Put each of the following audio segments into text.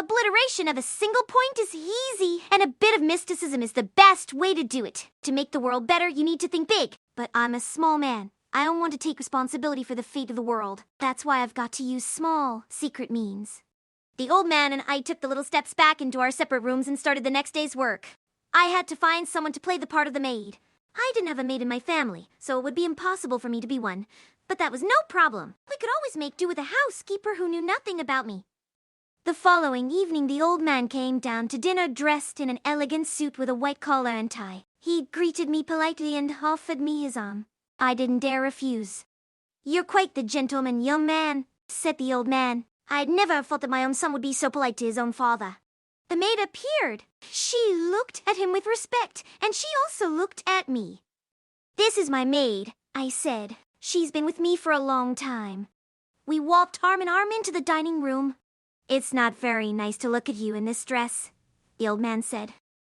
Obliteration of a single point is easy, and a bit of mysticism is the best way to do it. To make the world better, you need to think big. But I'm a small man. I don't want to take responsibility for the fate of the world. That's why I've got to use small, secret means. The old man and I took the little steps back into our separate rooms and started the next day's work. I had to find someone to play the part of the maid. I didn't have a maid in my family, so it would be impossible for me to be one. But that was no problem. We could always make do with a housekeeper who knew nothing about me. The following evening, the old man came down to dinner dressed in an elegant suit with a white collar and tie. He greeted me politely and offered me his arm. I didn't dare refuse. "You're quite the gentleman, young man," said the old man. I'd never have thought that my own son would be so polite to his own father. The maid appeared. She looked at him with respect, and she also looked at me. "This is my maid," I said. "She's been with me for a long time." We walked arm in arm into the dining room. "It's not very nice to look at you in this dress," the old man said.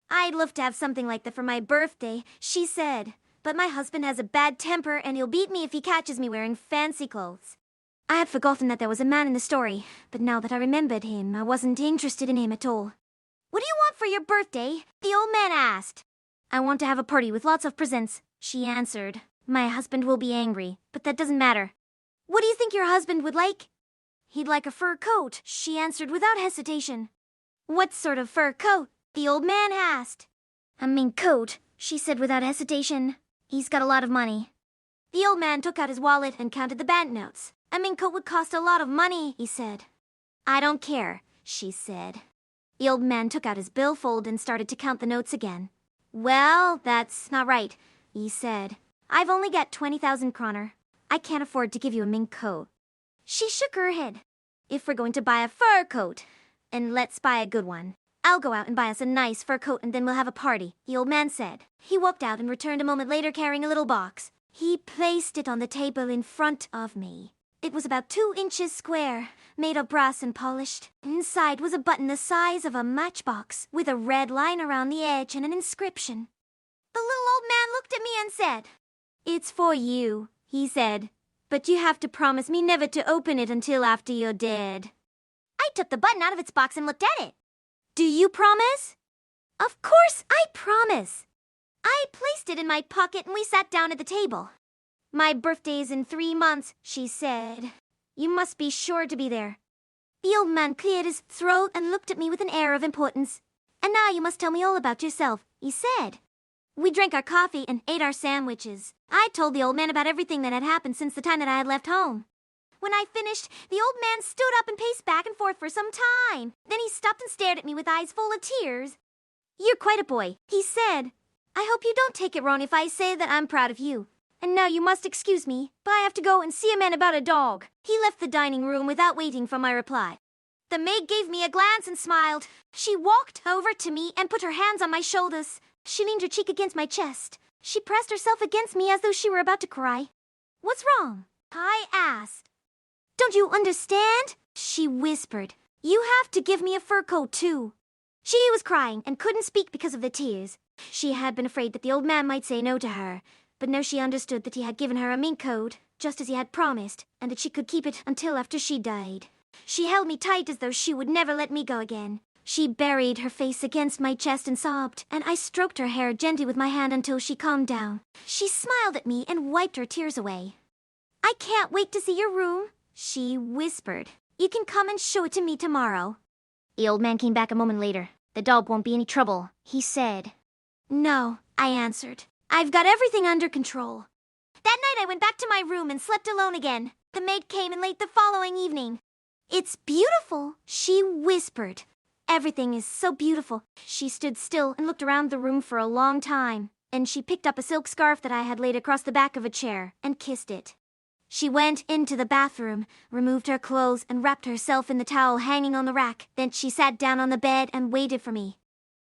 "I'd love to have something like that for my birthday," she said. "But my husband has a bad temper, and he'll beat me if he catches me wearing fancy clothes." I had forgotten that there was a man in the story, but now that I remembered him, I wasn't interested in him at all. "What do you want for your birthday?" the old man asked. "I want to have a party with lots of presents," she answered. "My husband will be angry, but that doesn't matter." "What do you think your husband would like?" "He'd like a fur coat," she answered without hesitation. "What sort of fur coat?" the old man asked. "A mink coat," she said without hesitation. "He's got a lot of money." The old man took out his wallet and counted the banknotes. "A mink coat would cost a lot of money," he said. "I don't care," she said. The old man took out his billfold and started to count the notes again. "Well, that's not right," he said. "I've only got 20,000 kroner. I can't afford to give you a mink coat." She shook her head. "If we're going to buy a fur coat, and let's buy a good one. I'll go out and buy us a nice fur coat and then we'll have a party," the old man said. He walked out and returned a moment later carrying a little box. He placed it on the table in front of me. It was about 2 inches square, made of brass and polished. Inside was a button the size of a matchbox, with a red line around the edge and an inscription. The little old man looked at me and said, "It's for you," he said. "But you have to promise me never to open it until after you're dead." I took the button out of its box and looked at it. "Do you promise?" "Of course I promise." I placed it in my pocket and we sat down at the table. "My birthday's in 3 months," she said. "You must be sure to be there." The old man cleared his throat and looked at me with an air of importance. "And now you must tell me all about yourself," he said. We drank our coffee and ate our sandwiches. I told the old man about everything that had happened since the time that I had left home. When I finished, the old man stood up and paced back and forth for some time. Then he stopped and stared at me with eyes full of tears. "You're quite a boy," he said. "I hope you don't take it wrong if I say that I'm proud of you. And now you must excuse me, but I have to go and see a man about a dog." He left the dining room without waiting for my reply. The maid gave me a glance and smiled. She walked over to me and put her hands on my shoulders. She leaned her cheek against my chest. She pressed herself against me as though she were about to cry. "What's wrong?" I asked. "Don't you understand?" she whispered. "You have to give me a fur coat too." She was crying and couldn't speak because of the tears. She had been afraid that the old man might say no to her. But now she understood that he had given her a mink coat, just as he had promised, and that she could keep it until after she died. She held me tight as though she would never let me go again. She buried her face against my chest and sobbed, and I stroked her hair gently with my hand until she calmed down. She smiled at me and wiped her tears away. "I can't wait to see your room," she whispered. "You can come and show it to me tomorrow." The old man came back a moment later. "The dog won't be any trouble," he said. "No," I answered. "I've got everything under control." That night I went back to my room and slept alone again. The maid came in late the following evening. "It's beautiful," she whispered. "Everything is so beautiful." She stood still and looked around the room for a long time. And she picked up a silk scarf that I had laid across the back of a chair and kissed it. She went into the bathroom, removed her clothes, and wrapped herself in the towel hanging on the rack. Then she sat down on the bed and waited for me.